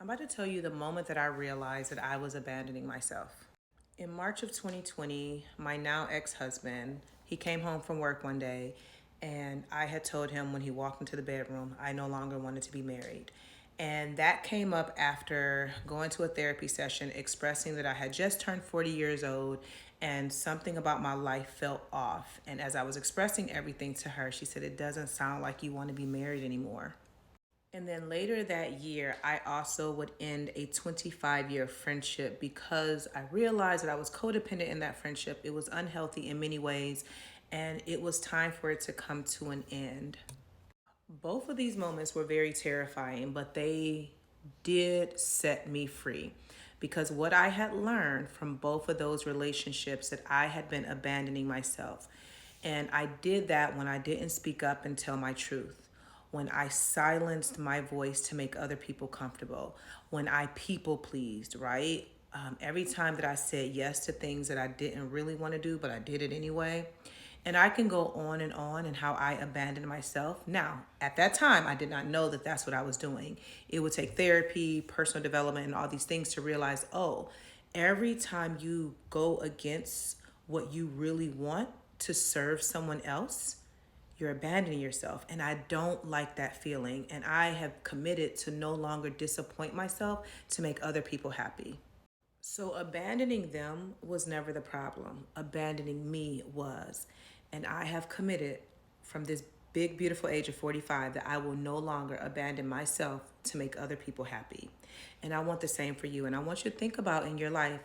I'm about to tell you the moment that I realized that I was abandoning myself. In March of 2020, my now ex-husband, he came home from work one day and I had told him when he walked into the bedroom, I no longer wanted to be married. And that came up after going to a therapy session expressing that I had just turned 40 years old and something about my life felt off. And as I was expressing everything to her, she said, "It doesn't sound like you want to be married anymore." And then later that year, I also would end a 25-year friendship because I realized that I was codependent in that friendship. It was unhealthy in many ways, and it was time for it to come to an end. Both of these moments were very terrifying, but they did set me free because what I had learned from both of those relationships that I had been abandoning myself. And I did that when I didn't speak up and tell my truth, when I silenced my voice to make other people comfortable, when I people pleased, right? Every time that I said yes to things that I didn't really want to do, but I did it anyway. And I can go on and how I abandoned myself. Now, at that time, I did not know that that's what I was doing. It would take therapy, personal development, and all these things to realize, oh, every time you go against what you really want to serve someone else, you're abandoning yourself. And I don't like that feeling. And I have committed to no longer disappoint myself to make other people happy. So abandoning them was never the problem. Abandoning me was. And I have committed from this big, beautiful age of 45 that I will no longer abandon myself to make other people happy. And I want the same for you. And I want you to think about in your life,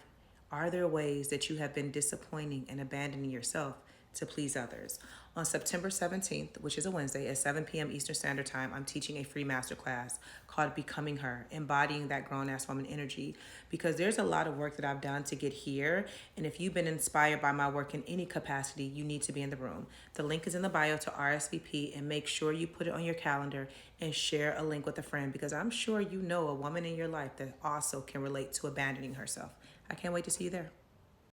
are there ways that you have been disappointing and abandoning yourself to please others? On September 17th, which is a Wednesday at 7 p.m. Eastern Standard Time, I'm teaching a free masterclass called Becoming Her, embodying that grown-ass woman energy, because there's a lot of work that I've done to get here. And if you've been inspired by my work in any capacity, you need to be in the room. The link is in the bio to RSVP, and make sure you put it on your calendar and share a link with a friend, because I'm sure you know a woman in your life that also can relate to abandoning herself. I can't wait to see you there.